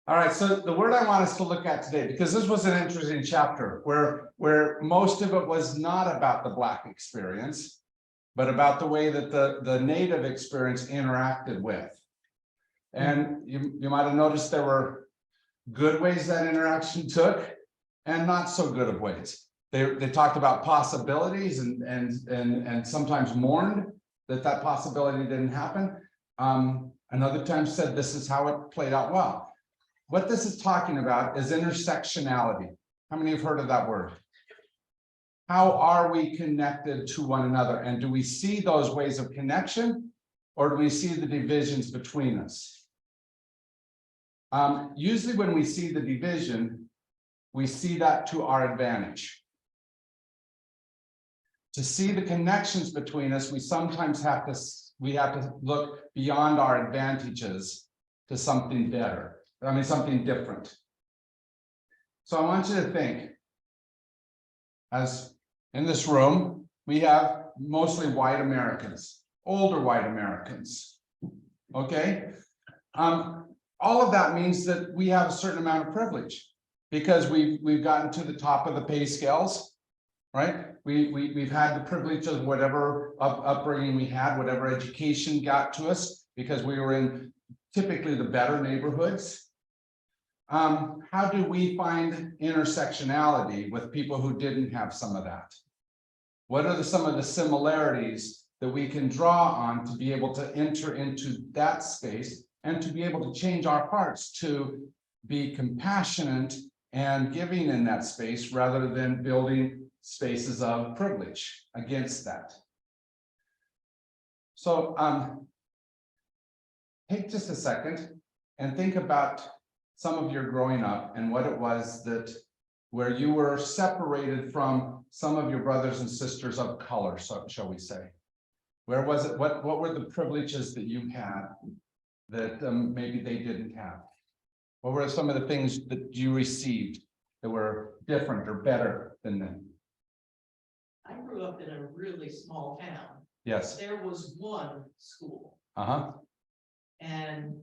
All right, so the word I want us to look at today, because this was an interesting chapter where most of it was not about the Black experience, but about the way that the Native experience interacted with. And you might have noticed there were good ways that interaction took and not so good of ways. They talked about possibilities and sometimes mourned that possibility didn't happen. Another time said this is how it played out well. What this is talking about is intersectionality. How many have heard of that word? How are we connected to one another? And do we see those ways of connection, or do we see the divisions between us? Usually when we see the division, we see that to our advantage. To see the connections between us, we sometimes have to look beyond our advantages to something better. I mean, something different. So I want you to think, as in this room, we have mostly white Americans, older white Americans. Okay. All of that means that we have a certain amount of privilege because we've gotten to the top of the pay scales, right? We've had the privilege of whatever upbringing we had, whatever education got to us, because we were in typically the better neighborhoods. How do we find intersectionality with people who didn't have some of that? What are some of the similarities that we can draw on to be able to enter into that space and to be able to change our hearts to be compassionate and giving in that space rather than building spaces of privilege against that? So take just a second and think about some of your growing up and what it was that where you were separated from some of your brothers and sisters of color, so shall we say. Where was it? What were the privileges that you had that maybe they didn't have? What were some of the things that you received that were different or better than them? I grew up in a really small town. Yes. There was one school. Uh-huh. And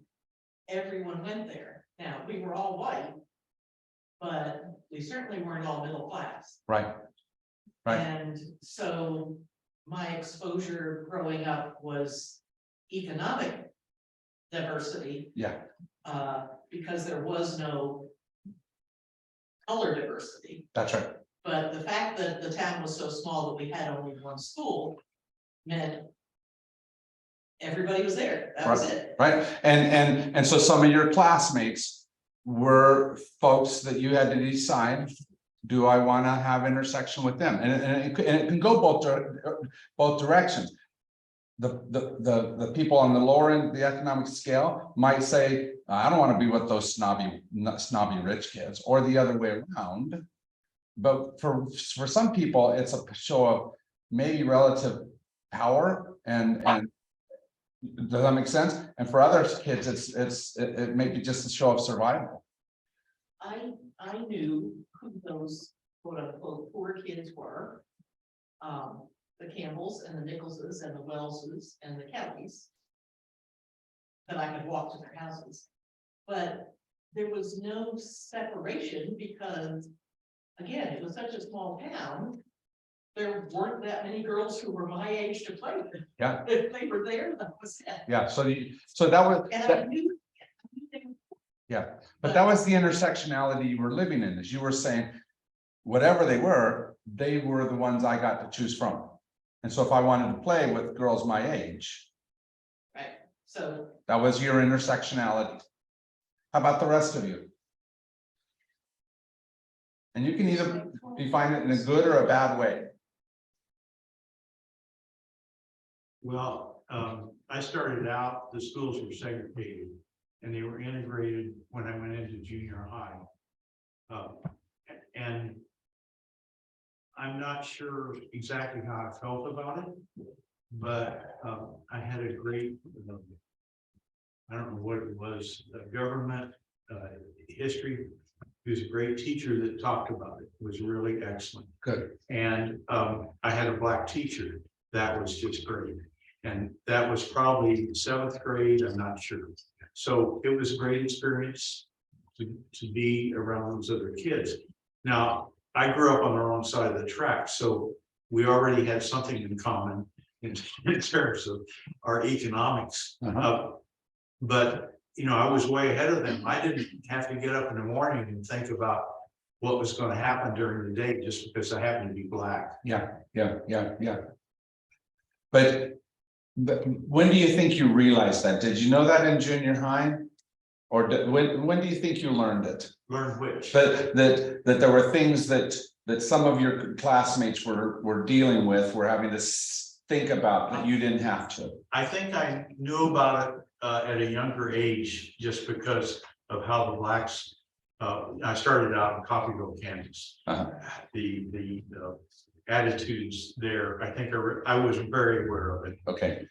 everyone went there. Now, we were all white, but we certainly weren't all middle class. Right. Right. And so my exposure growing up was economic diversity. Yeah. Because there was no color diversity. That's right. But the fact that the town was so small that we had only one school meant everybody was there. That was it. Right. And so some of your classmates were folks that you had to decide, do I want to have intersection with them? And it can go both directions. The people on the lower end of the economic scale might say, I don't want to be with those snobby rich kids, or the other way around. But for some people, it's a show of maybe relative power and does that make sense? And for other kids, it may be just a show of survival. I knew who those quote unquote poor kids were. The Campbells and the Nicholses and the Wellses and the Kellys. That I could walk to their houses. But there was no separation because, again, it was such a small town. There weren't that many girls who were my age to play with. Yeah. If they were there, that was it. Yeah. So that was. And I knew they were. Yeah, but that was the intersectionality you were living in, as you were saying, whatever they were the ones I got to choose from. And so if I wanted to play with girls my age, Right. So that was your intersectionality. How about the rest of you? And you can either define it in a good or a bad way. Well, I started out, the schools were segregated and they were integrated when I went into junior high. And I'm not sure exactly how I felt about it, but I had a great, I don't know what it was, government history. He was a great teacher that talked about it. It was really excellent. Good. And I had a Black teacher that was just great. And that was probably 7th grade, I'm not sure. So it was a great experience to be around those other kids. Now, I grew up on the wrong side of the track, so we already had something in common in terms of our economics. But, you know, I was way ahead of them. I didn't have to get up in the morning and think about what was going to happen during the day just because I happened to be black. Yeah. But when do you think you realized that? Did you know that in junior high? Or when do you think you learned it? Learn which. That there were things that some of your classmates were dealing with, were having to think about that you didn't have to. I think I knew about it at a younger age, just because of how the blacks. I started out in Coffeyville, Kansas. The attitudes there, I think I was very aware of it. Okay.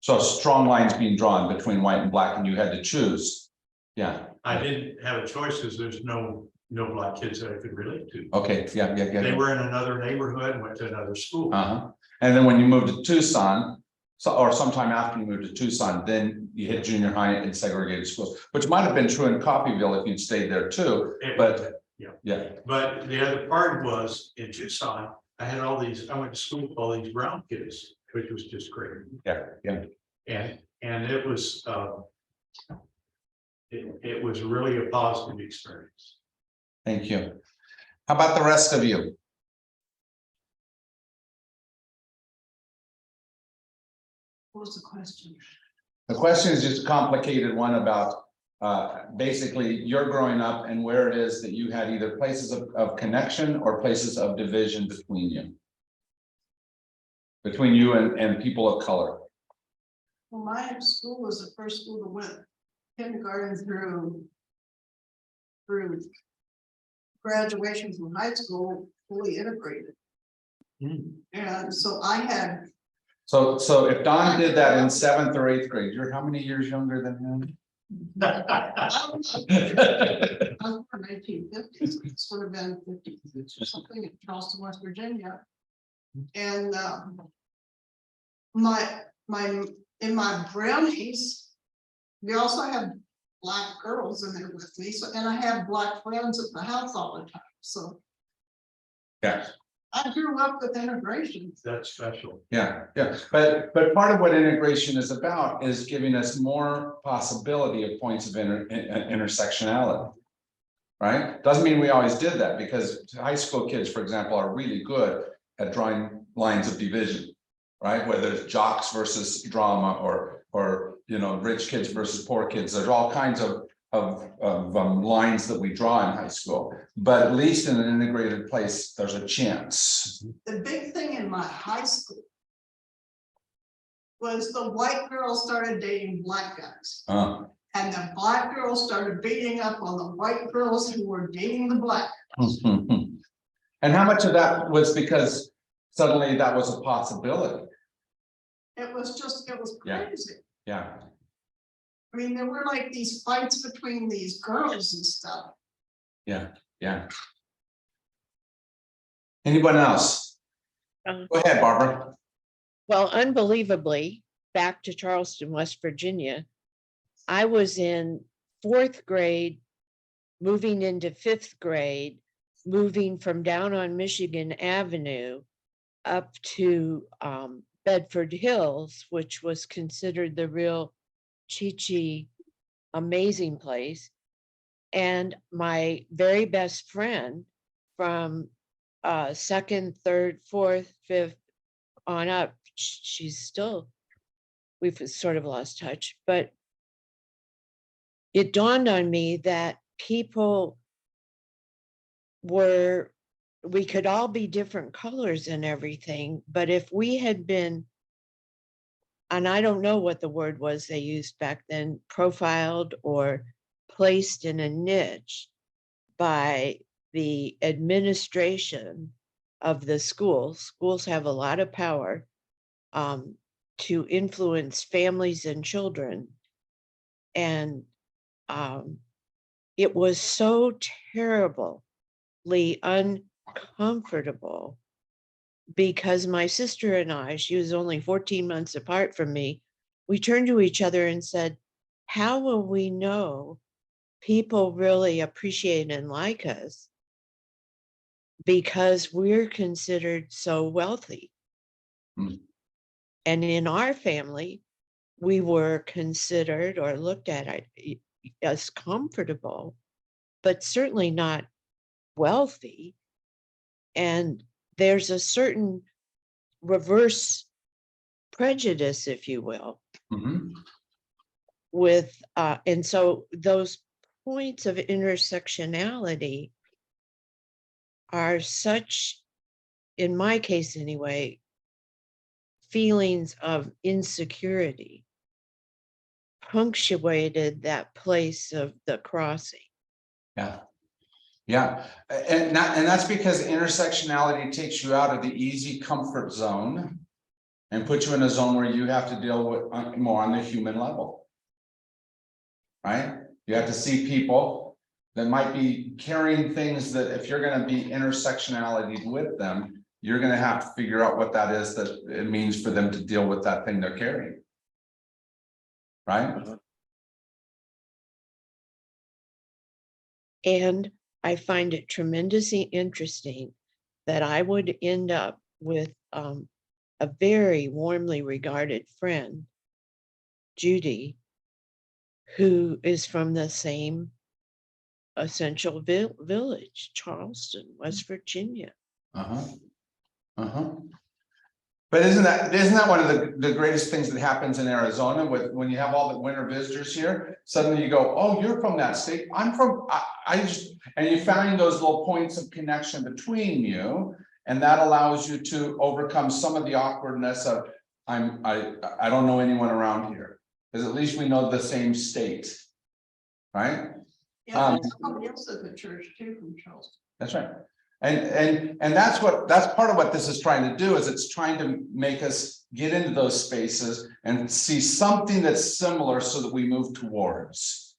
So strong lines being drawn between white and black, and you had to choose. Yeah. I didn't have a choice because there's no black kids that I could relate to. Okay. Yeah. They were in another neighborhood and went to another school. And then when you moved to Tucson, or sometime after you moved to Tucson, then you hit junior high in segregated schools, which might have been true in Coffeyville if you'd stayed there too. But yeah. But the other part was in Tucson, I went to school with all these brown kids, which was just great. Yeah. And it was it was really a positive experience. Thank you. How about the rest of you? What was the question? The question is just a complicated one about basically you're growing up and where it is that you had either places of connection or places of division between you and people of color. Well, my school was the first school that went kindergarten through graduation from high school, fully integrated. And so I had. So if Don did that in 7th or 8th grade, you're how many years younger than him? I was born in 1950, so this would have been 50 or something in Charleston, West Virginia. And in my brownies, we also had black girls in there with me. So, and I had black friends at the house all the time. So Yeah. I grew up with integration. That's special. Yeah. But part of what integration is about is giving us more possibility of points of intersectionality. Right? Doesn't mean we always did that, because high school kids, for example, are really good at drawing lines of division, right? Whether it's jocks versus drama or you know, rich kids versus poor kids. There's all kinds of lines that we draw in high school, but at least in an integrated place, there's a chance. The big thing in my high school was the white girls started dating black guys. And the black girls started beating up on the white girls who were dating the black girls. And how much of that was because suddenly that was a possibility? It was crazy. Yeah. I mean, there were like these fights between these girls and stuff. Yeah. Anyone else? Go ahead, Barbara. Well, unbelievably, back to Charleston, West Virginia, I was in 4th grade, moving into 5th grade, moving from down on Michigan Avenue up to Bedford Hills, which was considered the real Chi-Chi amazing place. And my very best friend from 2nd, 3rd, 4th, 5th on up, she's still, we've sort of lost touch, but it dawned on me that we could all be different colors and everything, but if we had been, and I don't know what the word was they used back then, profiled or placed in a niche by the administration of the schools have a lot of power to influence families and children. And it was so terribly uncomfortable because my sister and I, she was only 14 months apart from me, we turned to each other and said, how will we know people really appreciate and like us because we're considered so wealthy? Hmm. And in our family, we were considered or looked at as comfortable, but certainly not wealthy. And there's a certain reverse prejudice, if you will, Mhm. with, and so those points of intersectionality are such, in my case anyway, feelings of insecurity punctuated that place of the crossing. Yeah. Yeah, and that's because intersectionality takes you out of the easy comfort zone and puts you in a zone where you have to deal with more on the human level. Right? You have to see people that might be carrying things that if you're gonna be intersectionality with them, you're gonna have to figure out what that is that it means for them to deal with that thing they're carrying. Right? And I find it tremendously interesting that I would end up with a very warmly regarded friend, Judy, who is from the same essential village, Charleston, West Virginia. Uh-huh. Uh-huh. But isn't that one of the greatest things that happens in Arizona with when you have all the winter visitors here? Suddenly you go, oh, you're from that state. I'm from, I just, and you find those little points of connection between you. And that allows you to overcome some of the awkwardness of I don't know anyone around here. Because at least we know the same state. Right? Yeah, there's somebody else at the church too from Charleston. That's right. And that's part of what this is trying to do, is it's trying to make us get into those spaces and see something that's similar so that we move towards.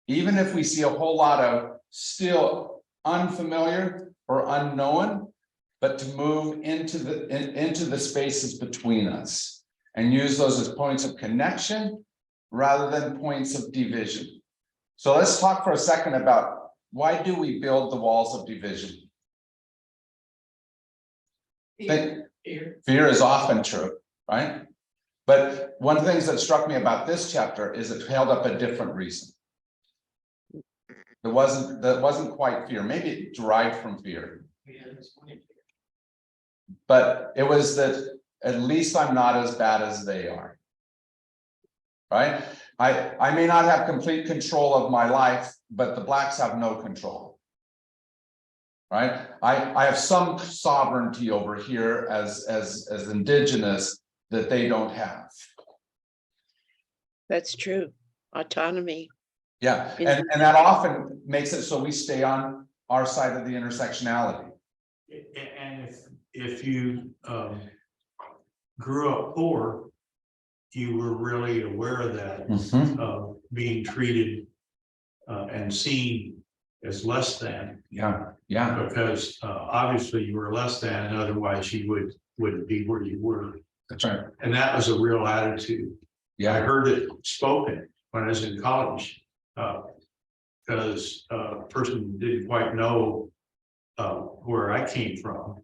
Even if we see a whole lot of still unfamiliar or unknown, but to move into the spaces between us and use those as points of connection rather than points of division. So let's talk for a second about why do we build the walls of division? Fear is often true, right? But one of the things that struck me about this chapter is it held up a different reason. That wasn't quite fear. Maybe it derived from fear. But it was that at least I'm not as bad as they are. Right? I may not have complete control of my life, but the blacks have no control. Right? I have some sovereignty over here as indigenous that they don't have. That's true. Autonomy. Yeah, and that often makes it so we stay on our side of the intersectionality. And if you grew up poor, you were really aware of that, being treated and seen as less than. Yeah. Because obviously you were less than, and otherwise you wouldn't be where you were. That's right. And that was a real attitude. I Yeah. heard it spoken when I was in college, because a person didn't quite know where I came from.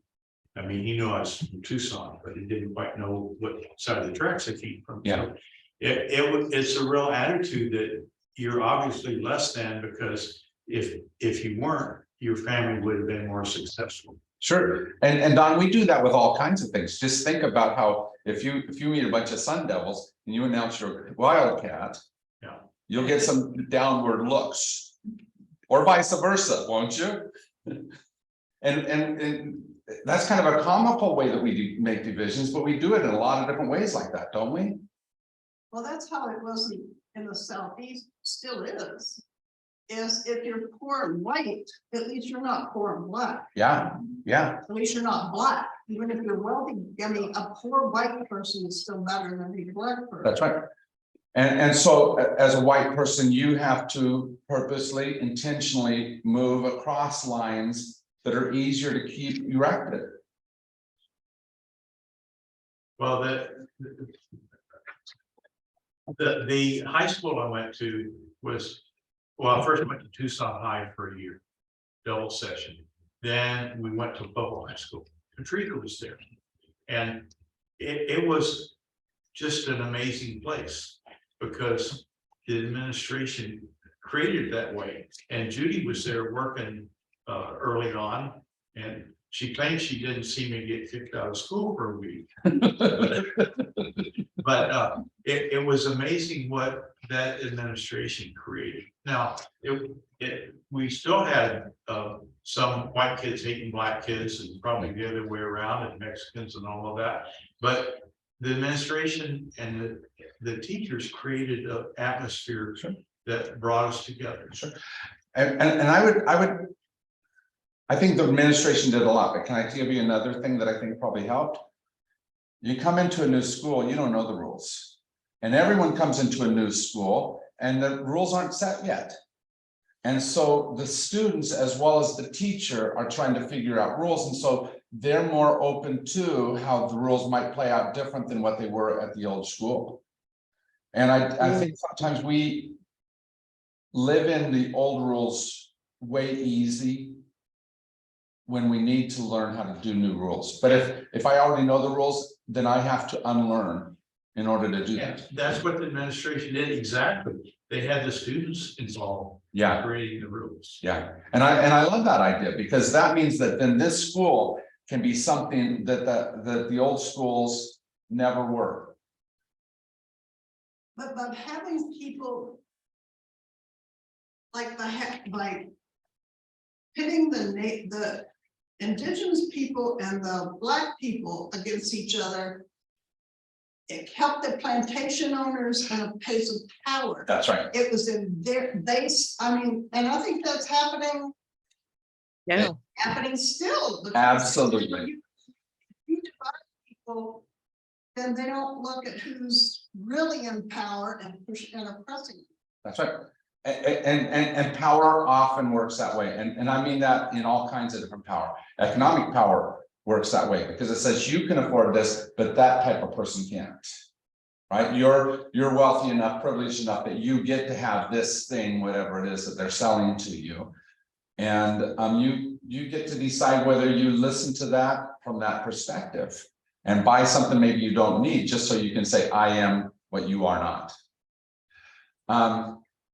I mean, he knew I was from Tucson, but he didn't quite know what side of the tracks I came from. Yeah. So it's a real attitude that you're obviously less than, because if you weren't, your family would have been more successful. Sure. And Don, we do that with all kinds of things. Just think about how if you meet a bunch of Sun Devils and you announce you're a Wildcat, Yeah. you'll get some downward looks, or vice versa, won't you? And that's kind of a comical way that we make divisions, but we do it in a lot of different ways like that, don't we? Well, that's how it was in the Southeast, still is if you're poor and white, at least you're not poor and black. Yeah. At least you're not black. Even if you're wealthy, I mean, a poor white person is still better than a black person. That's right. And so as a white person, you have to purposely, intentionally move across lines that are easier to keep erected. Well, the high school I went to was, well, I first went to Tucson High for a year, double session. Then we went to Bobo High School. Katrina was there. And it was just an amazing place because the administration created it that way. And Judy was there working early on, and she claimed she didn't see me get kicked out of school for a week. But it was amazing what that administration created. Now, we still had some white kids hating black kids, and probably the other way around, and Mexicans and all of that. But the administration and the teachers created an atmosphere that brought us together. And I think the administration did a lot, but can I give you another thing that I think probably helped? You come into a new school, you don't know the rules. And everyone comes into a new school and the rules aren't set yet. And so the students, as well as the teacher, are trying to figure out rules. And so they're more open to how the rules might play out different than what they were at the old school. And I think sometimes we live in the old rules way easy when we need to learn how to do new rules. But if I already know the rules, then I have to unlearn in order to do And that. that's what the administration did exactly. They had the students involved Yeah. in creating the rules. Yeah, and I love that idea, because that means that then this school can be something that the old schools never were. But having people. Like like. Pitting the indigenous people and the black people against each other. It helped the plantation owners in a place of power. That's right. It was in their, I mean, and I think that's happening still. because Absolutely. if you divide people, then they don't look at who's really in power and oppressing. That's right. And power often works that way. And I mean that in all kinds of different power. Economic power works that way because it says you can afford this, but that type of person can't. Right? You're wealthy enough, privileged enough that you get to have this thing, whatever it is that they're selling to you. And you get to decide whether you listen to that from that perspective and buy something maybe you don't need, just so you can say, I am what you are not.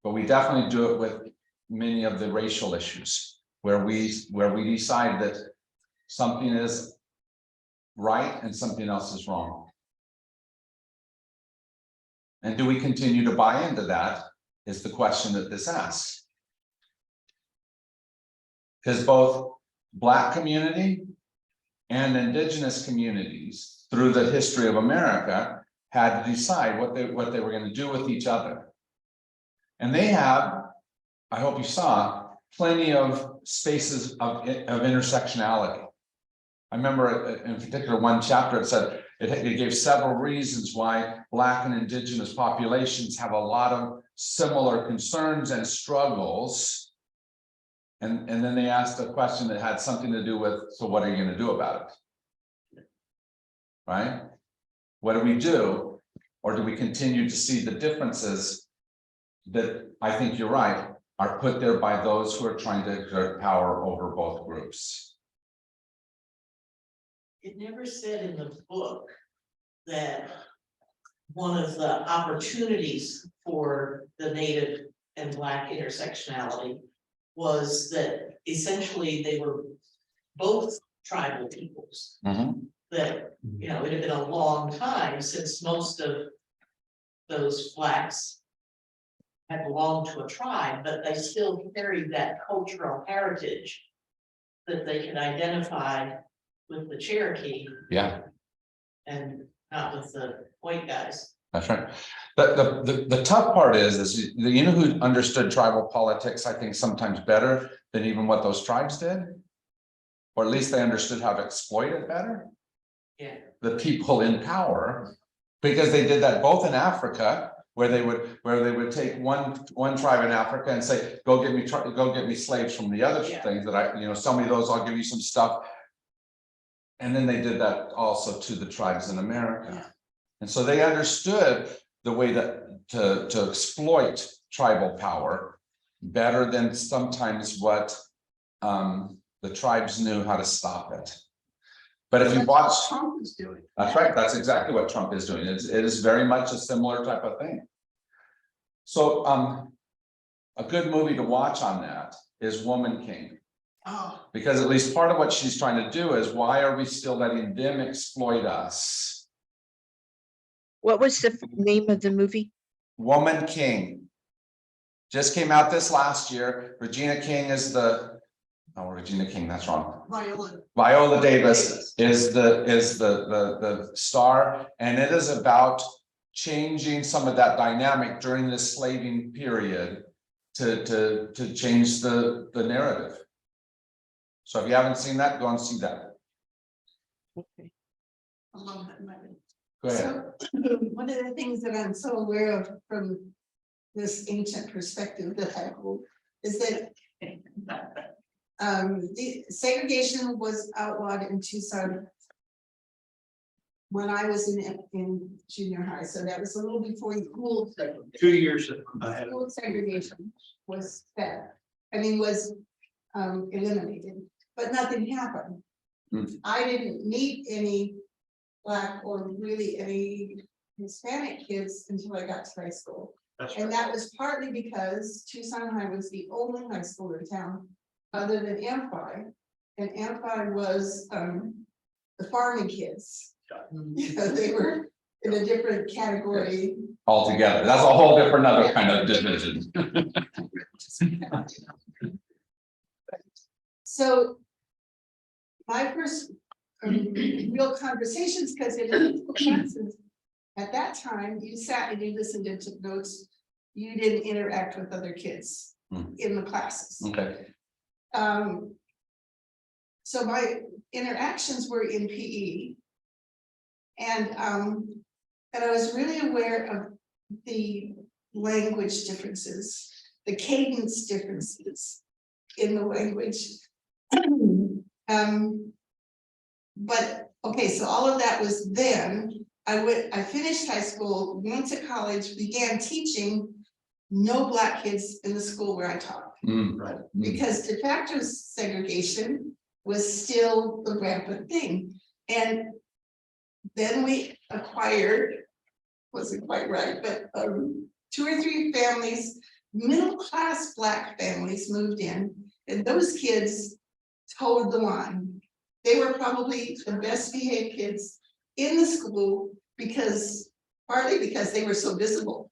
But we definitely do it with many of the racial issues where we decide that something is right and something else is wrong. And do we continue to buy into that is the question that this asks. Because both Black community and indigenous communities through the history of America had to decide what they were going to do with each other. And they have, I hope you saw, plenty of spaces of intersectionality. I remember in particular one chapter, it said it gave several reasons why Black and indigenous populations have a lot of similar concerns and struggles. And then they asked a question that had something to do with, so what are you going to do about it? Right? What do we do? Or do we continue to see the differences that, I think you're right, are put there by those who are trying to exert power over both groups? It never said in the book that one of the opportunities for the Native and Black intersectionality was that essentially they were both tribal peoples. Mhm. That, it had been a long time since most of those Blacks had belonged to a tribe, but they still carried that cultural heritage that they could identify with the Cherokee Yeah, and not with the white guys. that's right. The tough part is you know who understood tribal politics, I think, sometimes better than even what those tribes did? Or at least they understood how to exploit it better? Yeah. The people in power, because they did that both in Africa, where they would take one tribe in Africa and say, go get me slaves from the other Yeah. things that sell me those, I'll give you some stuff. And then they did that also to the tribes in America. Yeah. And so they understood the way that to exploit tribal power better than sometimes what the tribes knew how to stop it. But if you That's what watch, Trump is doing. that's right, that's exactly what Trump is doing. It is very much a similar type of thing. So a good movie to watch on that is Woman King. Oh, Because at least part of what she's trying to do is, why are we still letting them exploit us? What was the name of the movie? Woman King. Just came out this last year. Regina King is Regina King, that's wrong. Viola Davis is the star, and it is about changing some of that dynamic during this slaving period to change the narrative. So if you haven't seen that, go and see that. Okay. I love that movie. Go ahead. So, one of the things that I'm so aware of from this ancient perspective that I hold is that the segregation was outlawed in Tucson when I was in junior high, so that was a little before school. 2 years ahead. School segregation was was eliminated, but nothing happened. Hmm. I didn't meet any Black or really any Hispanic kids until I got to high school. That's And right. that was partly because Tucson High was the only high school in town other than Amphi. And Amphi was the farming kids. You know, they were in a different category. Altogether, that's a whole different other kind of division. So my first real conversations, because in the classes, at that time, you sat and you listened and took notes. You didn't interact with other kids Hmm. in the classes. Okay. So my interactions were in PE. And I was really aware of the language differences, the cadence differences in the language. But okay, so all of that was then. I finished high school, went to college, began teaching. No Black kids in the school where I taught, Right. because de facto segregation was still the rampant thing. And then we acquired, wasn't quite right, but 2 or 3 families, middle-class Black families moved in, and those kids toed the line. They were probably the best behaved kids in the school partly because they were so visible.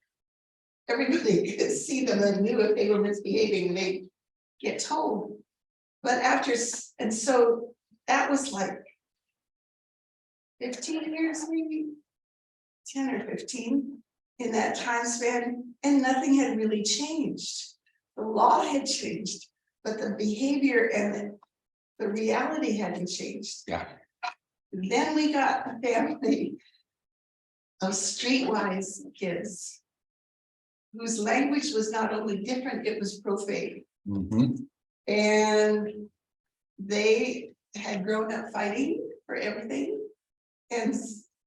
Everybody could see them and knew if they were misbehaving, they'd get told. But and so that was like 15 years, maybe 10 or 15 in that time span, and nothing had really changed. The law had changed, but the behavior and the reality hadn't changed. Yeah. Then we got a family of streetwise kids whose language was not only different, it was profane. Mhm. And they had grown up fighting for everything. And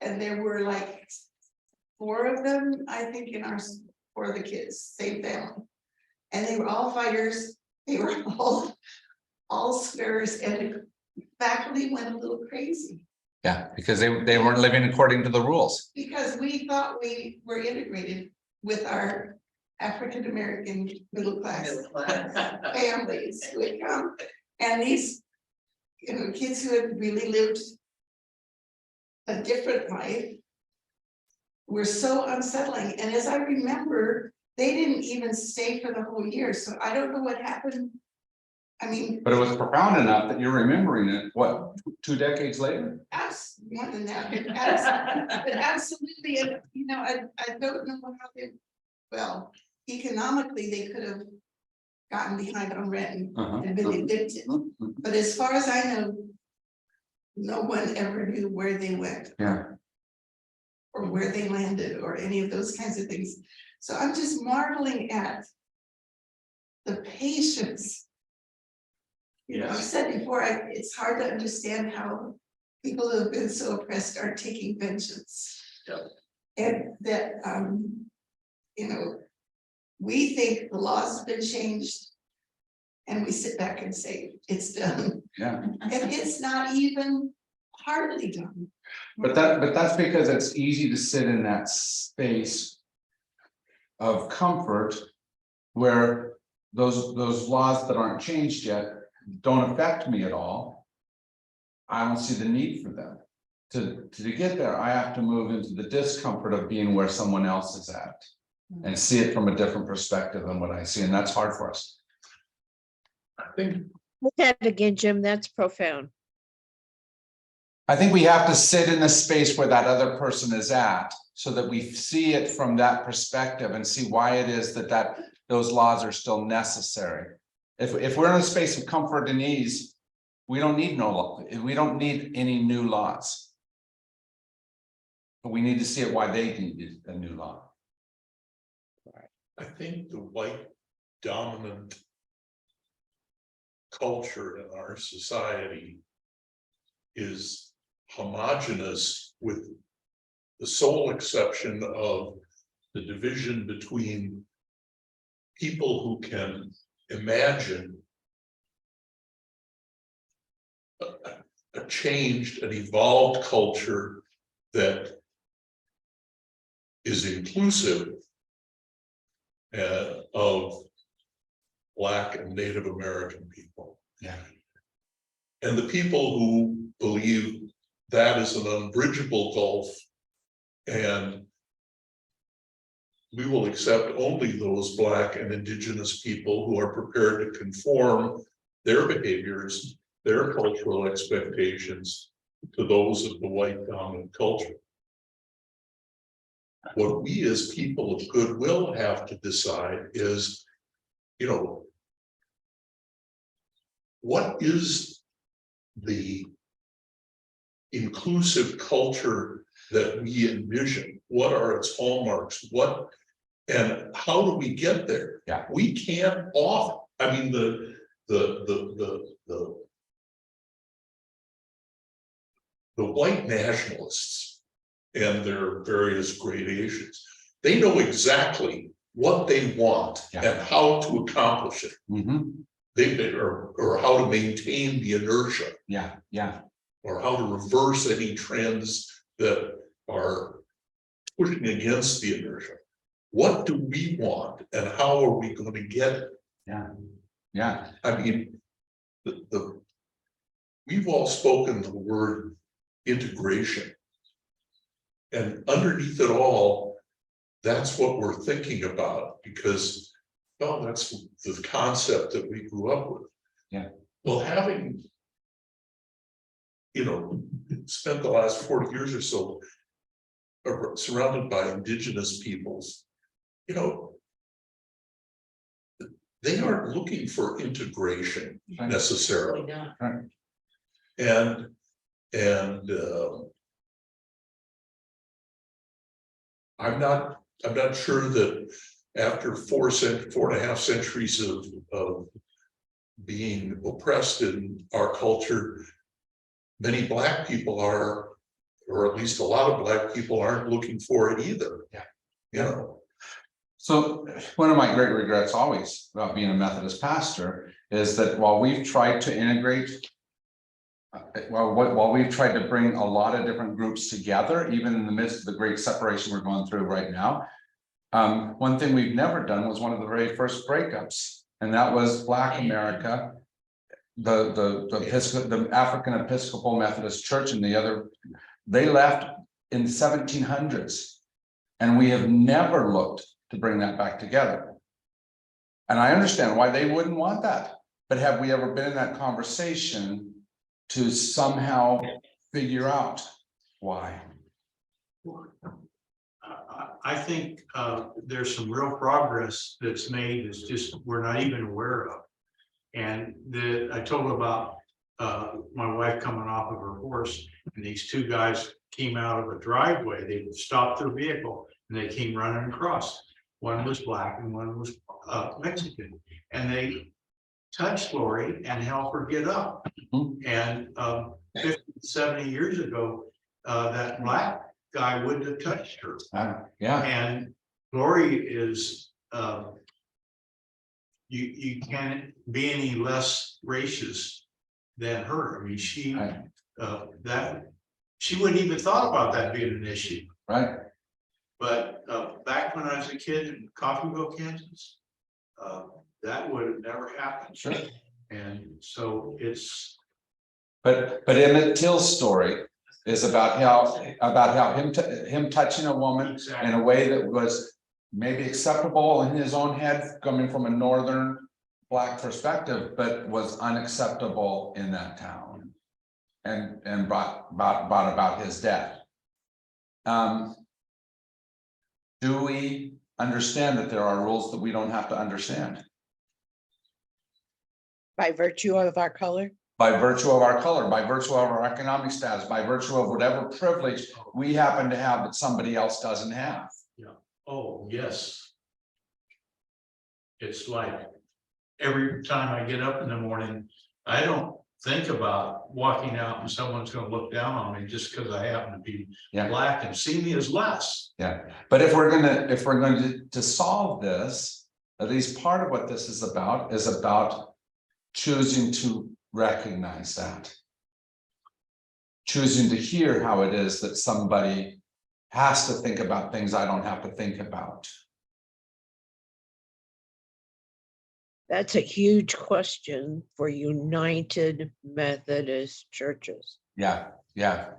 there were like 4 of them, I think, in our, 4 of the kids, same family. And they were all fighters. They were all swearers, and the faculty went a little crazy. Yeah, because they weren't living according to the rules. Because we thought we were integrated with our African-American middle class families who had come. And these, kids who had really lived a different life were so unsettling. And as I remember, they didn't even stay for the whole year. So I don't know what happened. I mean, But it was profound enough that you're remembering it, what, 2 decades later? more than that, but absolutely, and I don't know how well, economically, they could have gotten behind on rent and been evicted. But as far as I know, no one ever knew where they went. Yeah. Or where they landed, or any of those kinds of things. So I'm just marveling at the patience. I said before, it's hard to understand how people who have been so oppressed are taking vengeance. And that, you know, we think the laws have been changed. And we sit back and say, it's done, Yeah, and it's not even hardly done. but that's because it's easy to sit in that space of comfort where those laws that aren't changed yet don't affect me at all. I don't see the need for them. To get there, I have to move into the discomfort of being where someone else is at and see it from a different perspective than what I see, and that's hard for us. I think Look at it again, Jim, that's profound. I think we have to sit in the space where that other person is at, so that we see it from that perspective and see why it is that those laws are still necessary. If we're in a space of comfort and ease, we don't need no law, we don't need any new laws. But we need to see it why they need a new law. I think the white dominant culture in our society is homogeneous, with the sole exception of the division between people who can imagine a changed, an evolved culture that is inclusive of Black and Native American people. Yeah. And the people who believe that is an unbridgeable gulf, and we will accept only those Black and Indigenous people who are prepared to conform their behaviors, their cultural expectations to those of the white dominant culture. What we as people of goodwill have to decide is, you know, what is the inclusive culture that we envision? What are its hallmarks? And how do we get there? Yeah. We can't I mean, the white nationalists and their various gradations, they know exactly what they want and how to accomplish it. Or how to maintain the inertia, or how to reverse any trends that are pushing against the inertia. What do we want, and how are we going to get it? I mean, we've all spoken the word integration, and underneath it all, that's what we're thinking about, because, well, that's the concept that we grew up with. Well, having, you know, spent the last 40 years or so surrounded by Indigenous peoples, you know, they aren't looking for integration necessarily. And I'm not sure that after 4.5 centuries of being oppressed in our culture, many Black people are, or at least a lot of Black people aren't looking for it either. You know. So one of my great regrets always about being a Methodist pastor is that while we've tried to integrate, while we've tried to bring a lot of different groups together, even in the midst of the great separation we're going through right now, one thing we've never done was one of the very first breakups, and that was Black America, the African Episcopal Methodist Church, and the other, they left in the 1700s, and we have never looked to bring that back together. And I understand why they wouldn't want that, but have we ever been in that conversation to somehow figure out why? I think there's some real progress that's made that's just we're not even aware of. And I told about my wife coming off of her horse, and these two guys came out of a driveway. They stopped their vehicle and they came running across. One was Black and one was Mexican, and they touched Lori and helped her get up. And 50 70 years ago, that black guy wouldn't have touched her. Yeah, And Lori is, you can't be any less racist than her. I mean, she, Right. she wouldn't even thought about that being an issue. right. But, back when I was a kid in Coffeyville, Kansas, that would have never happened. Sure. And so it's, But Emmett Till's story is about how him touching a woman in exactly, a way that was maybe acceptable in his own head, coming from a northern black perspective, but was unacceptable in that town. And brought about his death. Do we understand that there are rules that we don't have to understand By virtue of our color? by virtue of our color, by virtue of our economic status, by virtue of whatever privilege we happen to have that somebody else doesn't have? oh, yes. It's like, every time I get up in the morning, I don't think about walking out and someone's gonna look down on me just because I happen to be Yeah. black and see me as less. Yeah, but if we're going to solve this, at least part of what this is about choosing to recognize that. Choosing to hear how it is that somebody has to think about things I don't have to think about. That's a huge question for United Methodist churches. Yeah, yeah.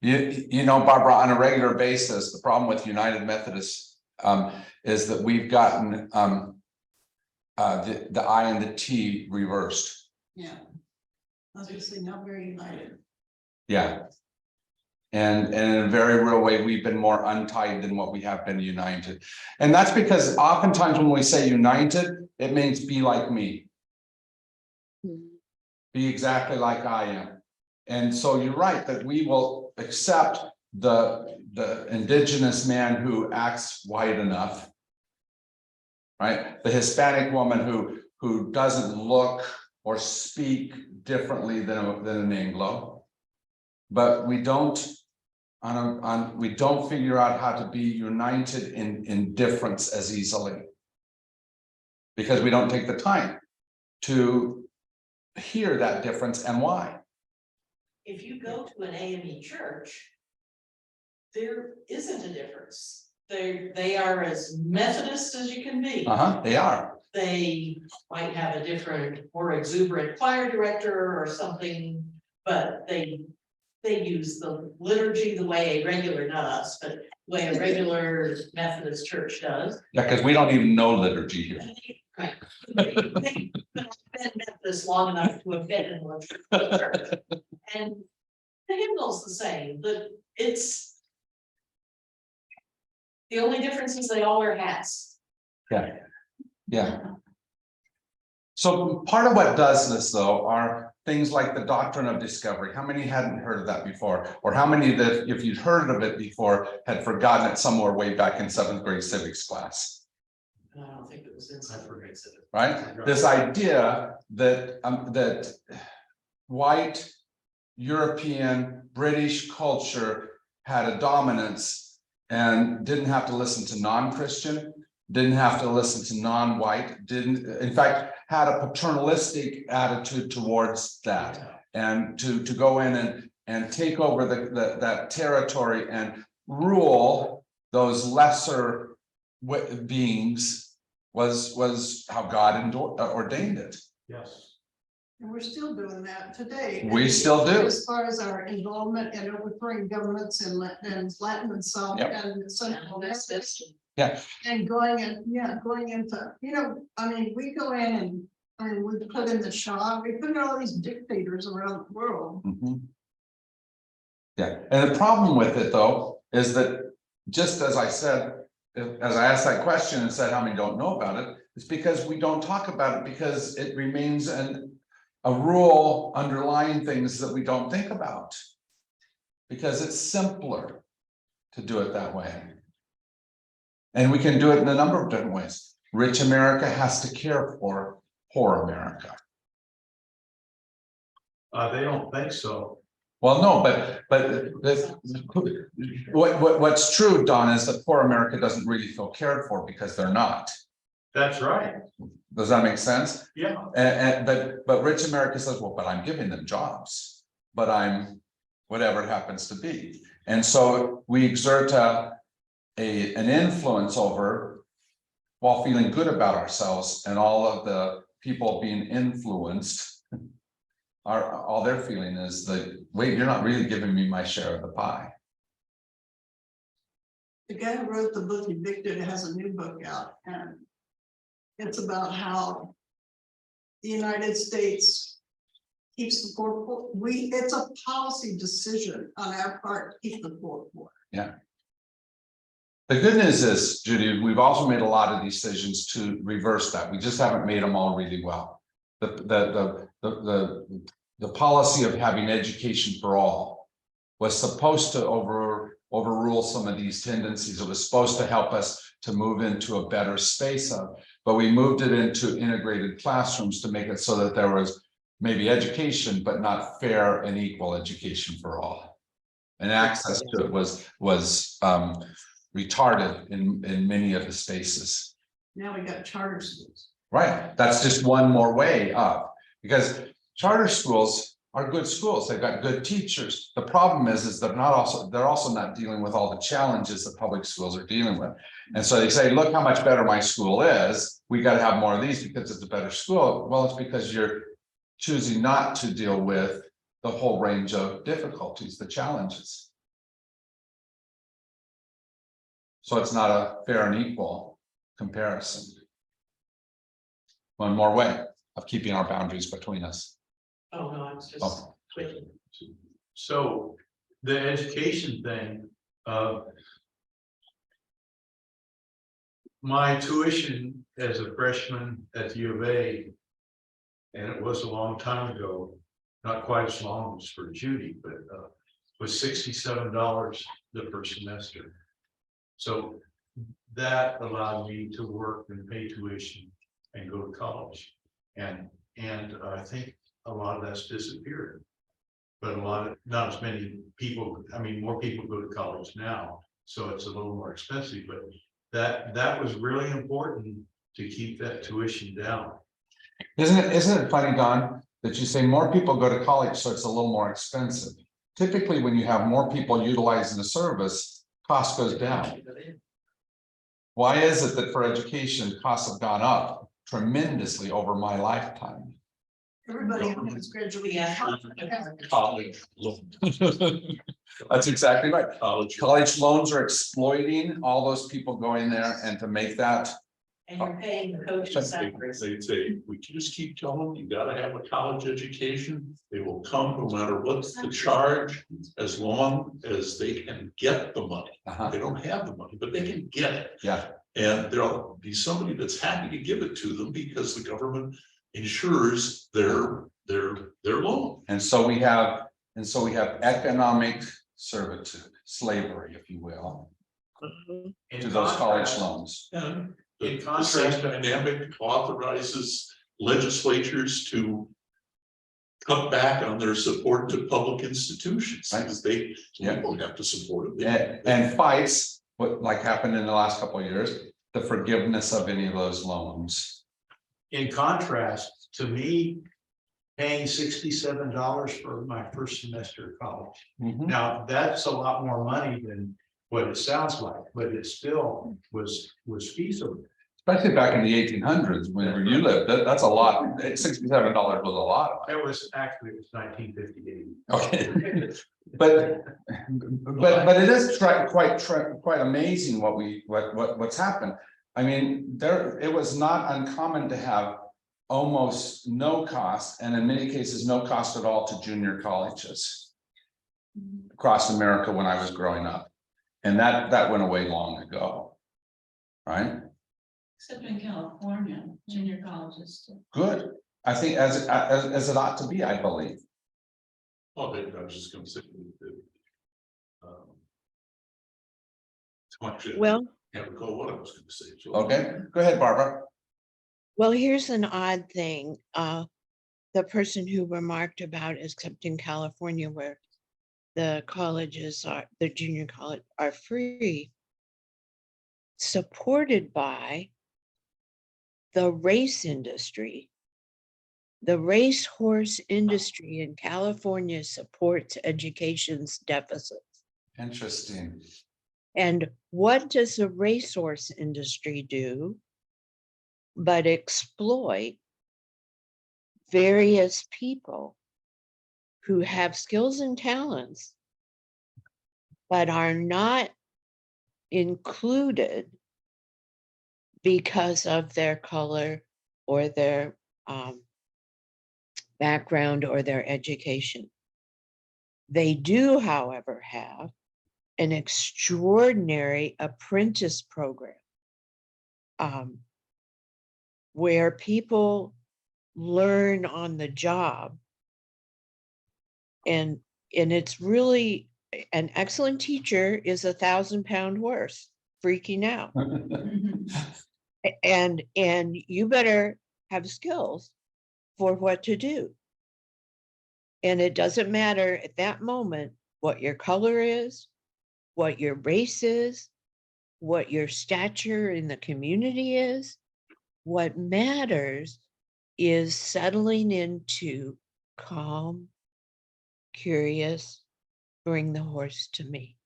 You know, Barbara, on a regular basis, the problem with United Methodist is that we've gotten the I and the T reversed. Yeah. Obviously not very united. Yeah. And in a very real way, we've been more untied than what we have been united. And that's because oftentimes when we say united, it means be like me, be exactly like I am. And so you're right that we will accept the indigenous man who acts white enough. Right, the Hispanic woman who doesn't look or speak differently than an Anglo. But we don't we don't figure out how to be united in difference as easily. Because we don't take the time to hear that difference and why. If you go to an AME church, there isn't a difference. They are as Methodist as you can be. They are. They might have a different, more exuberant choir director or something, but they use the liturgy the way a regular, not us, but the way a regular Methodist church does. Yeah, because we don't even know liturgy here. Right. They've been Methodist long enough to have been in one church. And the hymnal's the same, but it's. The only difference is they all wear hats. Yeah. So part of what does this though are things like the doctrine of discovery. How many hadn't heard of that before? Or how many that if you'd heard of it before had forgotten it somewhere way back in 7th grade civics class? I don't think it was in. Right? This idea that that white European British culture had a dominance and didn't have to listen to non-Christian, didn't have to listen to non-white, didn't, in fact, had a paternalistic attitude towards that. And to go in and take over that territory and rule those lesser beings was how God ordained it. Yes. And we're still doing that today. We still do. As far as our involvement in overthrowing governments in Latin and South Yep. and Central America. Yeah. And going into, I mean, we go in and we put in the Shah, we put in all these dictators around the world. Mhm. Yeah, and the problem with it though, is that just as I said, as I asked that question and said how many don't know about it, it's because we don't talk about it because it remains a rule underlying things that we don't think about. Because it's simpler to do it that way. And we can do it in a number of different ways. Rich America has to care for poor America. They don't think so. Well, no, what's true, Don, is that poor America doesn't really feel cared for because they're not. That's right, Does that make sense? yeah. But rich America says, well, but I'm giving them jobs, but I'm whatever it happens to be. And so we exert an influence over while feeling good about ourselves, and all of the people being influenced all they're feeling is that, wait, you're not really giving me my share of the pie. The guy who wrote the book Evicted has a new book out, and it's about how the United States keeps the poor. It's a policy decision on our part to keep the poor. Yeah. The good news is, Judy, we've also made a lot of decisions to reverse that. We just haven't made them all really well. The policy of having education for all was supposed to overrule some of these tendencies. It was supposed to help us to move into a better space but we moved it into integrated classrooms to make it so that there was maybe education, but not fair and equal education for all. And access to it was retarded in many of the spaces. Now we got charter schools. Right, that's just one more way up, because charter schools are good schools. They've got good teachers. The problem is they're also not dealing with all the challenges that public schools are dealing with. And so they say, look how much better my school is. We got to have more of these because it's a better school. Well, it's because you're choosing not to deal with the whole range of difficulties, the challenges. So it's not a fair and equal comparison. One more way of keeping our boundaries between us. Oh, no, I was just Oh. switching. So the education thing, my tuition as a freshman at the U of A, and it was a long time ago, not quite as long as for Judy, but was $67 the first semester. So that allowed me to work and pay tuition and go to college. And I think a lot of that's disappeared. But not as many people, I mean, more people go to college now, so it's a little more expensive, but that was really important to keep that tuition down. Isn't it funny, Don, that you say more people go to college, so it's a little more expensive? Typically, when you have more people utilizing the service, cost goes down. Why is it that for education, costs have gone up tremendously over my lifetime? Everybody who's graduating. College loan. That's exactly right. College. College loans are exploiting all those people going there, and to make that, And you're paying the coach's salaries. They say, we can just keep telling them, you gotta have a college education. They will come no matter what's the charge, as long as they can get the money. They don't have the money, but they can get it. yeah, And there'll be somebody that's happy to give it to them because the government insures their loan. and so we have economic servitude, slavery, if you will, In to those college contrast- loans. And In the same contrast- dynamic authorizes legislatures to cut back on their support to public institutions, Right. because they Yeah. don't have to support it. And fights, what like happened in the last couple of years, the forgiveness of any of those loans. In contrast, to me, paying $67 for my first semester of college. Now, that's a lot more money than what it sounds like, but it still was feasible. Especially back in the 1800s, when you lived, that's a lot. $67 was a lot. It was 1958. Okay, but it is quite amazing what's happened. I mean, it was not uncommon to have almost no cost, and in many cases, no cost at all to junior colleges across America when I was growing up. And that went away long ago. Right? Except in California, junior colleges. Good. I think as it ought to be, I believe. Well, I was just gonna say. Well, Can't recall what I was gonna say. So- Okay, go ahead, Barbara. well, here's an odd thing. The person who remarked about except in California where the colleges are, the junior college are free, supported by the race industry. The racehorse industry in California supports education's deficits. Interesting. And what does the racehorse industry do but exploit various people who have skills and talents but are not included because of their color or their background or their education. They do, however, have an extraordinary apprentice program where people learn on the job. And it's really, an excellent teacher is 1,000-pound horse freaking out. And you better have skills for what to do. And it doesn't matter at that moment what your color is, what your race is, what your stature in the community is. What matters is settling into calm, curious, bring the horse to me.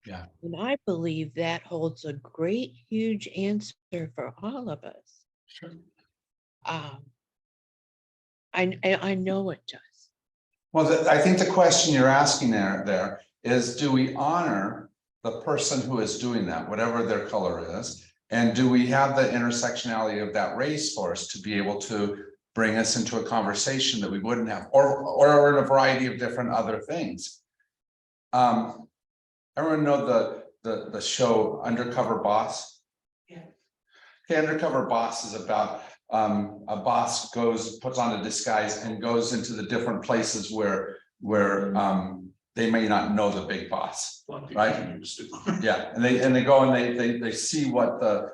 Yeah. And I believe that holds a great, huge answer for all of us. Sure. I know it does. Well, I think the question you're asking there is, do we honor the person who is doing that, whatever their color is? And do we have the intersectionality of that racehorse to be able to bring us into a conversation that we wouldn't have, or in a variety of different other things? Everyone know the show Undercover Boss? Yeah. Okay, Undercover Boss is about a boss puts on a disguise and goes into the different places where they may not know the big boss. Right. Yeah, and they go and they see what the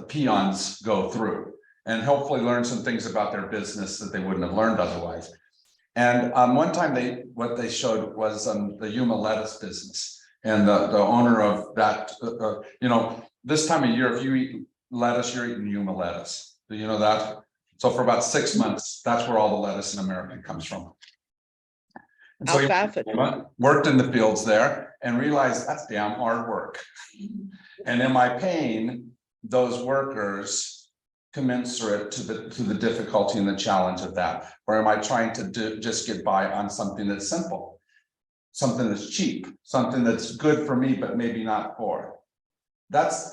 peons go through, and hopefully learn some things about their business that they wouldn't have learned otherwise. And one time what they showed was the Yuma lettuce business, and the owner of that, this time of year, if you eat lettuce, you're eating Yuma lettuce. Do you know that? So for about 6 months, that's where all the lettuce in America comes from. And so he Alfalfa. worked in the fields there and realized that's damn hard work. And am I paying those workers commensurate to the difficulty and the challenge of that? Or am I trying to just get by on something that's simple, something that's cheap, something that's good for me, but maybe not for? That's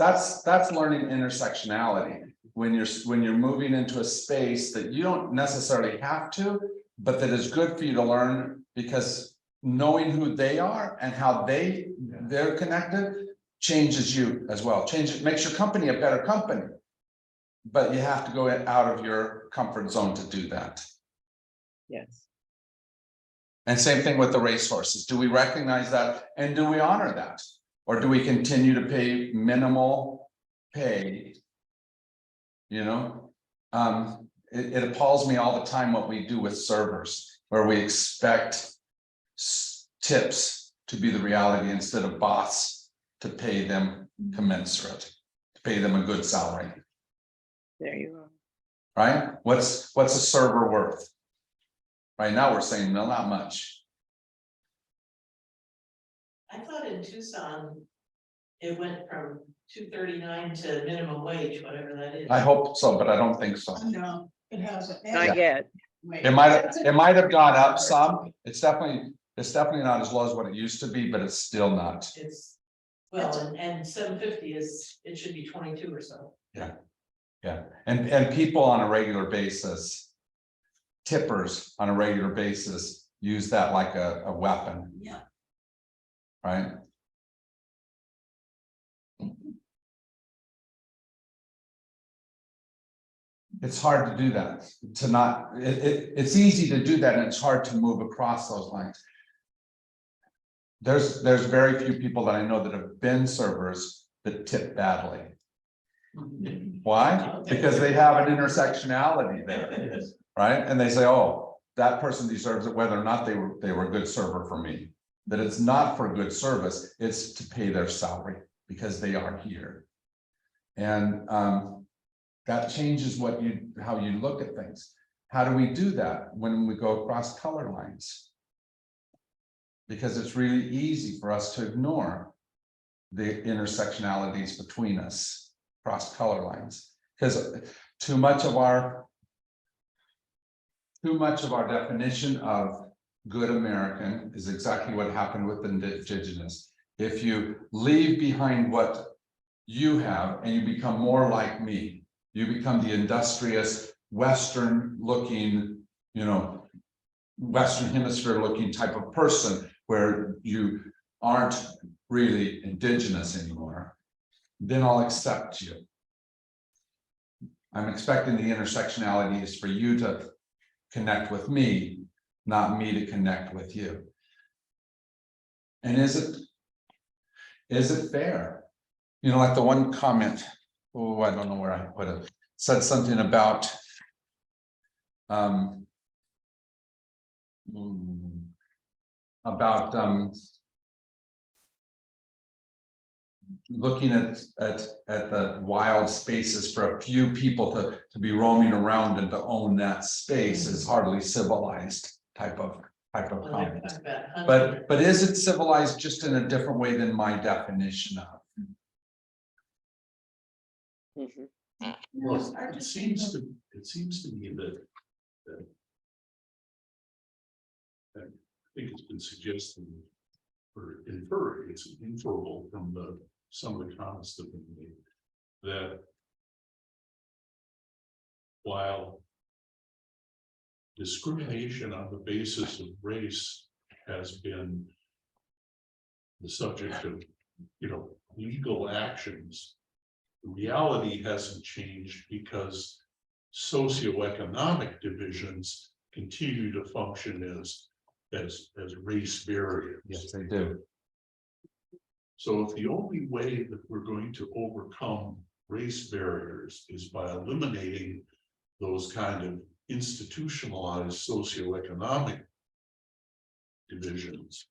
learning intersectionality. When you're moving into a space that you don't necessarily have to, but that is good for you to learn, because knowing who they are and how they're connected changes you as well. Makes your company a better company. But you have to go out of your comfort zone to do that. Yes. And same thing with the racehorses. Do we recognize that and do we honor that? Or do we continue to pay minimal pay? It appalls me all the time what we do with servers, where we expect tips to be the reality instead of boss to pay them commensurate, to pay them a good salary. There you are. Right? What's a server worth? Right now, we're saying, no, not much. I thought in Tucson, it went from $2.39 to minimum wage, whatever that is. I hope so, but I don't think so. No, it hasn't. Not yet. It might have gone up some. It's definitely not as low as what it used to be, but it's still not. It's, well, and 750 it should be 22 or so. Yeah, and people on a regular basis, tippers on a regular basis, use that like a weapon. Yeah. Right? It's hard to do that, it's easy to do that, and it's hard to move across those lines. There's very few people that I know that have been servers that tip badly. Why? Because they have an intersectionality there, right? And they say, oh, that person deserves it, whether or not they were a good server for me. That it's not for good service, it's to pay their salary because they are here. And that changes how you look at things. How do we do that when we go across color lines? Because it's really easy for us to ignore the intersectionalities between us across color lines. Because too much of our definition of good American is exactly what happened with the indigenous. If you leave behind what you have and you become more like me, you become the industrious, Western looking, Western hemisphere looking type of person where you aren't really indigenous anymore, then I'll accept you. I'm expecting the intersectionality is for you to connect with me, not me to connect with you. And is it fair? Like the one comment, I don't know where I put it, said something about looking at the wild spaces for a few people to be roaming around and to own that space is hardly civilized type of comment. But is it civilized just in a different way than my definition of? Mhm. Well, it seems to me that I think it's been suggested or inferred, it's inferable from some of the comments that have been made, that while discrimination on the basis of race has been the subject of, legal actions, the reality hasn't changed because socioeconomic divisions continue to function as race barriers. Yes, they do. So if the only way that we're going to overcome race barriers is by eliminating those kind of institutionalized socioeconomic divisions,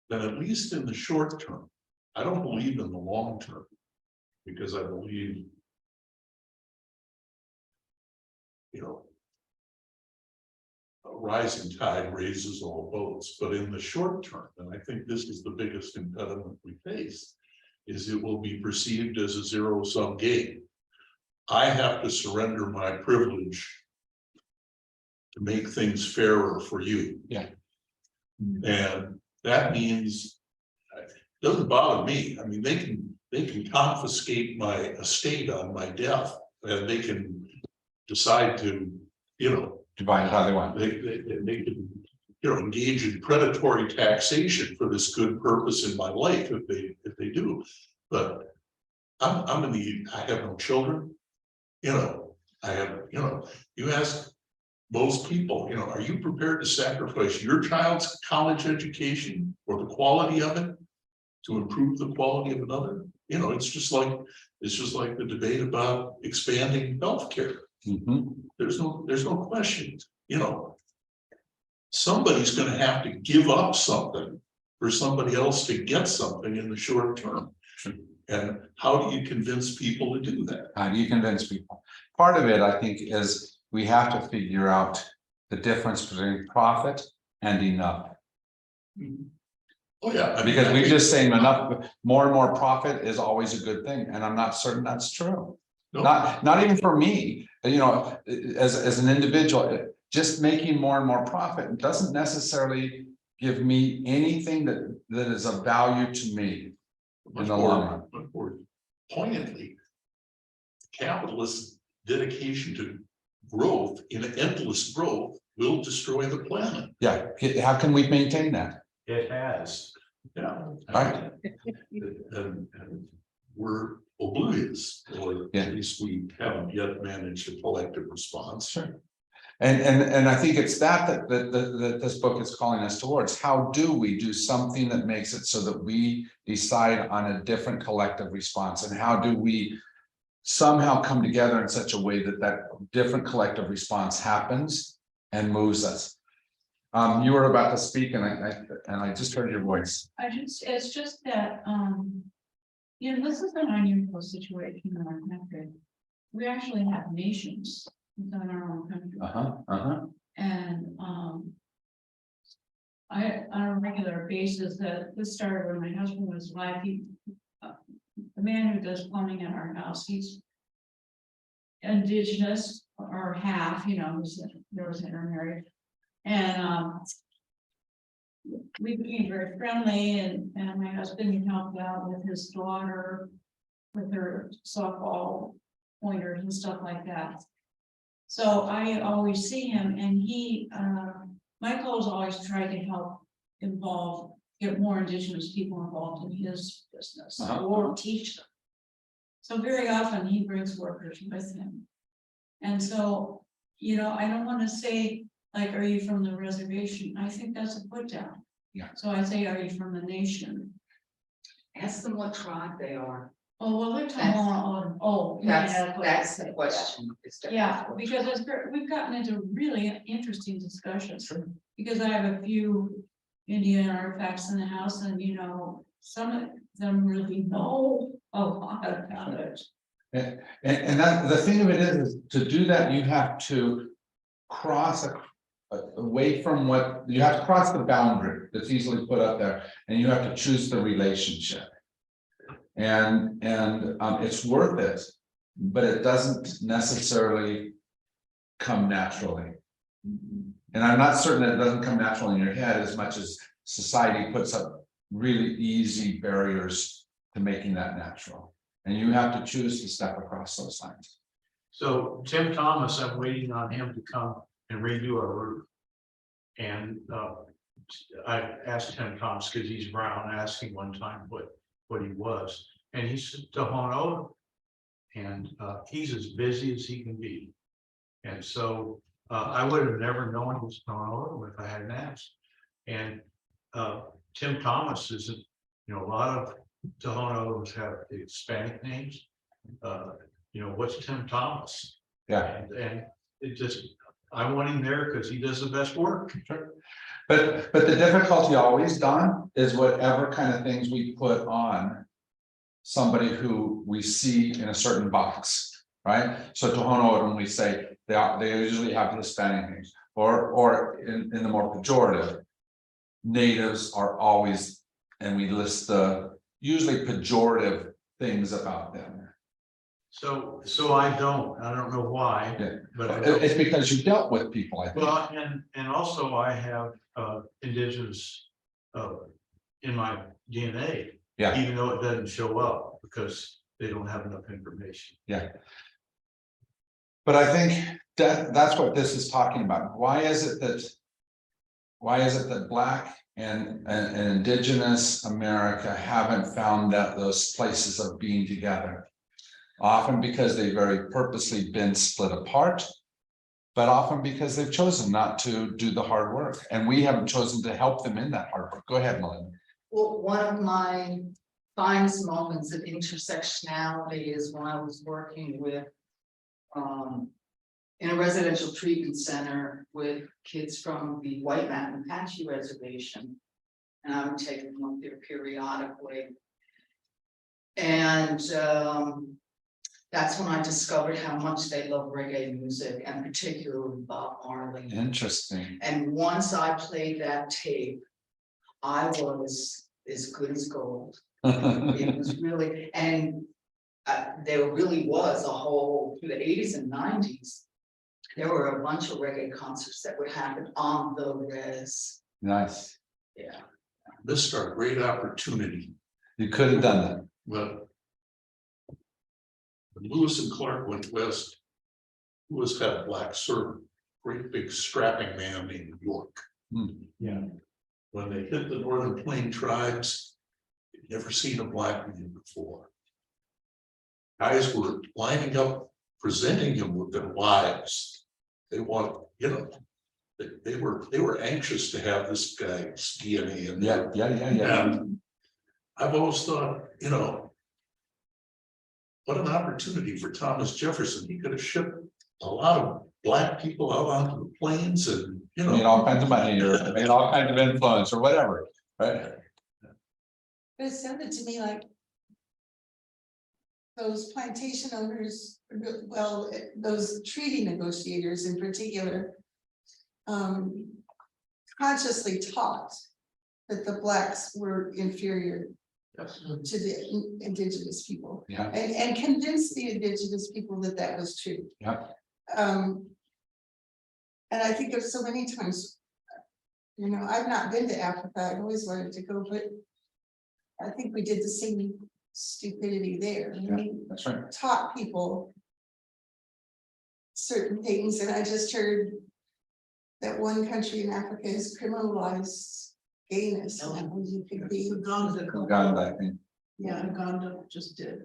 then at least in the short term, I don't believe in the long term, because I believe, a rising tide raises all boats, but in the short term, and I think this is the biggest impediment we face, is it will be perceived as a zero-sum game. I have to surrender my privilege to make things fairer for you. Yeah. And that means, it doesn't bother me. I mean, they can confiscate my estate on my death, and they can decide to, Divide it how they want. they can, engage in predatory taxation for this good purpose in my life if they do. But I have no children. I have, you ask most people, are you prepared to sacrifice your child's college education or the quality of it to improve the quality of another? It's just like the debate about expanding healthcare. Mhm. There's no question, somebody's going to have to give up something for somebody else to get something in the short term. And how do you convince people to do that? How do you convince people? Part of it, I think, is we have to figure out the difference between profit and enough. Oh, yeah. I mean, Because I we think- just saying enough, more and more profit is always a good thing, and I'm not certain that's true. No. Not even for me, as an individual, just making more and more profit doesn't necessarily give me anything that is of value to me. Much in the long run. much more poignantly, capitalist dedication to growth in endless growth will destroy the planet. Yeah, how can we maintain that? It has. Yeah. Right. And we're oblivious, or Yeah. at least we haven't yet managed a collective response. Sure. And I think it's that this book is calling us towards. How do we do something that makes it so that we decide on a different collective response? And how do we somehow come together in such a way that different collective response happens and moves us. You were about to speak and I just heard your voice. It's just that, you know, this is an unusual situation in our country. We actually have nations within our own country. And, on a regular basis, that this started when my husband was alive, the man who does plumbing in our house, he's indigenous or half, you know, there was intermarried. And, we became very friendly and my husband helped out with his daughter, with her softball pointers and stuff like that. So I always see him and he, Michael's always tried to help get more indigenous people involved in his business or teach them. So very often he brings workers with him. And so, you know, I don't want to say, like, are you from the reservation? I think that's a put down. Yeah. So I say, are you from the nation? Ask them what tribe they are. Oh, well, they're That's- talking, oh. yeah, That's the question. is to Yeah, ask what because we've gotten into really interesting discussions. Because I have a few Indian artifacts in the house and, you know, some of them really know a lot about it. And that, the thing of it is to do that, you have to cross away from what, you have to cross the boundary that's easily put up there, and you have to choose the relationship. And it's worth it, but it doesn't necessarily come naturally. And I'm not certain that it doesn't come naturally in your head as much as society puts up really easy barriers to making that natural. And you have to choose to step across those lines. So Tim Thomas, I'm waiting on him to come and redo our roof. And I asked Tim Thomas, because he's brown, I asked him one time what he was, and he's Tohono. And he's as busy as he can be. And so I would have never known he was Tohono if I hadn't asked. And Tim Thomas isn't, you know, a lot of Tohonos have Hispanic names. You know, what's Tim Thomas? Yeah. And it just, I want him there because he does the best work. Sure. But the difficulty always, Don, is whatever kind of things we put on somebody who we see in a certain box, right? So Tohono, when we say they usually have Hispanic names, or in the more pejorative, natives are always, and we list the usually pejorative things about them. So I don't know why, Yeah. but I don't. It's because you dealt with people, I think. Well, and also I have indigenous in my DNA. Yeah. Even though it doesn't show up because they don't have enough information. Yeah. But I think that's what this is talking about. Why is it that Black and Indigenous America haven't found those places of being together? Often because they've very purposely been split apart, but often because they've chosen not to do the hard work, and we haven't chosen to help them in that hard work. Go ahead, Melinda. Well, one of my finest moments of intersectionality is when I was working with in a residential treatment center with kids from the White Mountain Apache Reservation. And I would take them up there periodically. And that's when I discovered how much they love reggae music, and particularly Bob Marley. Interesting. And once I played that tape, I was as good as gold. It was really, and there really was a whole, through the 80s and 90s, there were a bunch of reggae concerts that would happen on the res. Nice. Yeah. Missed our great opportunity, You could have done that. but when Lewis and Clark went west, Lewis had a black servant, great big strapping man named York. Yeah. When they hit the Northern Plain tribes, they'd never seen a black man before. Guys were lining up, presenting him with their wives. They want, you know, they were anxious to have this guy's DNA in there. Yeah. And I've always thought, you know, what an opportunity for Thomas Jefferson. He could have shipped a lot of black people out onto the plains and, you Made know. all kinds of money or made all kinds of influence or whatever, right? But it sounded to me like those plantation owners, well, those treaty negotiators in particular, consciously taught that the blacks were inferior to the indigenous people. Yeah. And convinced the indigenous people that that was true. Yeah. And I think there's so many times, you know, I've not been to Africa, I've always wanted to go, but I think we did the same stupidity there. We That's right. taught people certain things, and I just heard that one country in Africa has criminalized gayness. And you could be, Uganda, I think. Yeah, Uganda just did.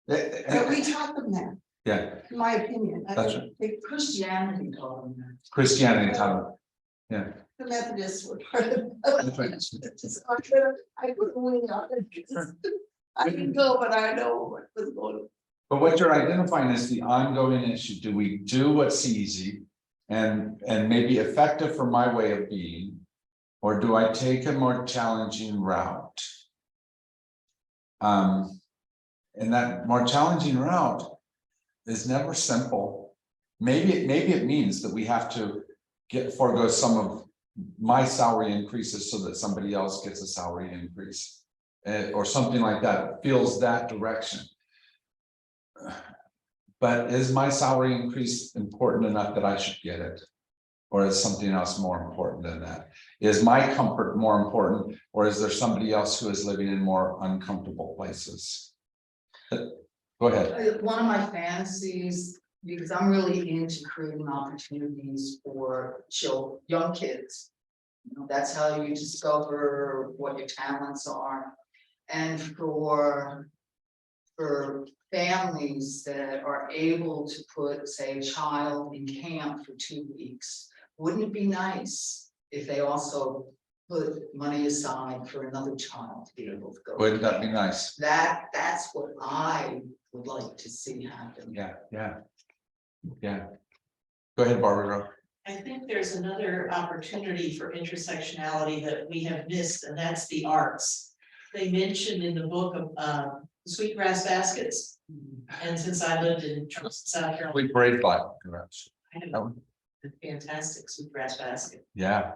but we taught them that, Yeah, in my opinion. I That's don't think Christianity taught them that. Christianity taught the Methodists were part of That's right. it. I couldn't win on it because I didn't go, but I know what was going on. But what you're identifying is the ongoing issue. Do we do what's easy and maybe effective for my way of being? Or do I take a more challenging route? And that more challenging route is never simple. Maybe it means that we have to forego some of my salary increases so that somebody else gets a salary increase. Or something like that, feels that direction. But is my salary increase important enough that I should get it? Or is something else more important than that? Is my comfort more important, or is there somebody else who is living in more uncomfortable places? Go ahead. One of my fantasies, because I'm really into creating opportunities for young kids. You know, that's how you discover what your talents are. And for families that are able to put, say, a child in camp for 2 weeks, wouldn't it be nice if they also put money aside for another child to be able to go? Wouldn't that be nice? That's what I would like to see happen. Yeah. Go ahead, Barbara. I think there's another opportunity for intersectionality that we have missed, and that's the arts. They mentioned in the book of Sweetgrass Baskets. And since I lived in Charleston, South Carolina, We braid black. I had a fantastic Sweetgrass Basket. Yeah.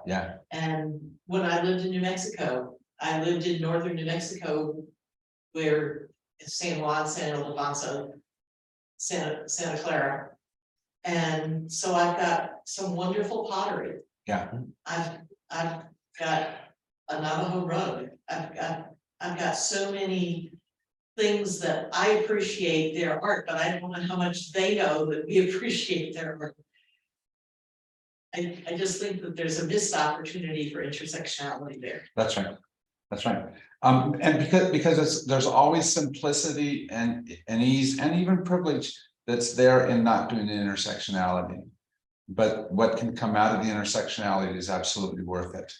And when I lived in New Mexico, I lived in northern New Mexico, where San Juan, San Ildefonso, Santa Clara. And so I've got some wonderful pottery. Yeah. I've got a Navajo rug. I've got so many things that I appreciate their art, but I don't know how much they know that we appreciate their art. I just think that there's a missed opportunity for intersectionality there. That's right. And because there's always simplicity and ease and even privilege that's there in not doing the intersectionality. But what can come out of the intersectionality is absolutely worth it.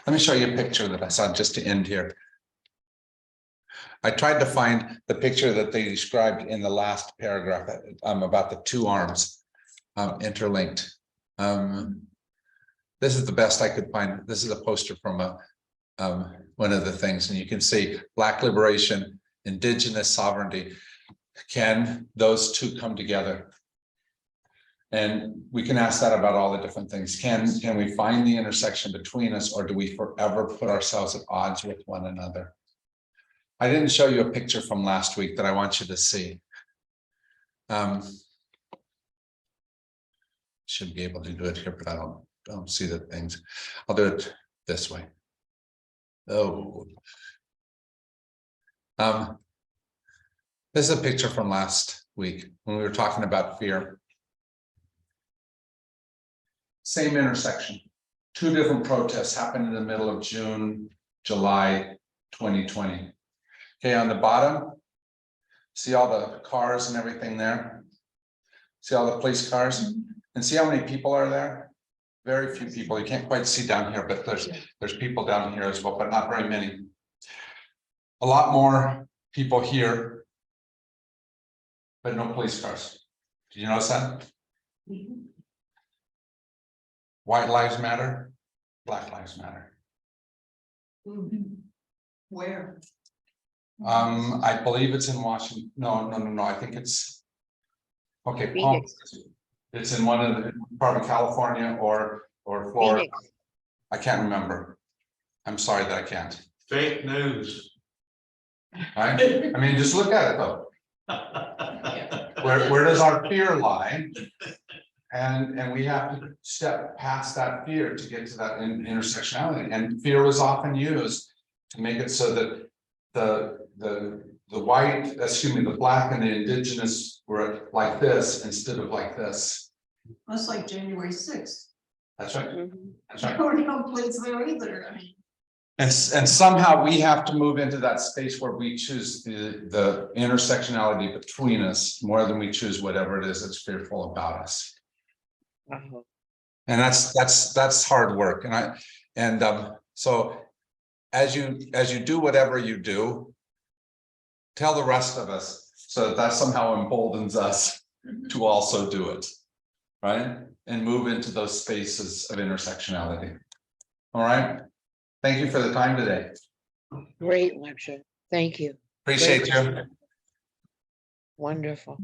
Let me show you a picture that I saw just to end here. I tried to find the picture that they described in the last paragraph about the two arms interlinked. This is the best I could find. This is a poster from one of the things, and you can see Black liberation, indigenous sovereignty. Can those two come together? And we can ask that about all the different things. Can we find the intersection between us, or do we forever put ourselves at odds with one another? I didn't show you a picture from last week that I want you to see. Should be able to do it here, but I don't see the things. I'll do it this way. Oh. This is a picture from last week when we were talking about fear. Same intersection. Two different protests happened in the middle of June, July 2020. Okay, on the bottom, see all the cars and everything there? See all the police cars? And see how many people are there? Very few people. You can't quite see down here, but there's people down here as well, but not very many. A lot more people here, but no police cars. Do you notice that? White lives matter, Black lives matter. Where? I believe it's in Washington. No, I think it's. Okay, Palm. Phoenix. It's in one of the, probably California or Florida. Phoenix. I can't remember. I'm sorry that I can't. Fake news. Right? I mean, just look at it though. Where does our fear lie? And we have to step past that fear to get to that intersectionality, and fear was often used to make it so that the Black and the indigenous were like this instead of like this. That's like January 6th. That's right, Mhm. that's right. There were no place there either. I mean, And somehow we have to move into that space where we choose the intersectionality between us more than we choose whatever it is that's fearful about us. Uh-huh. And that's hard work. So as you do whatever you do, tell the rest of us so that somehow emboldens us to also do it. Right? And move into those spaces of intersectionality. All right. Thank you for the time today. Great lecture. Thank you. Appreciate you. Wonderful.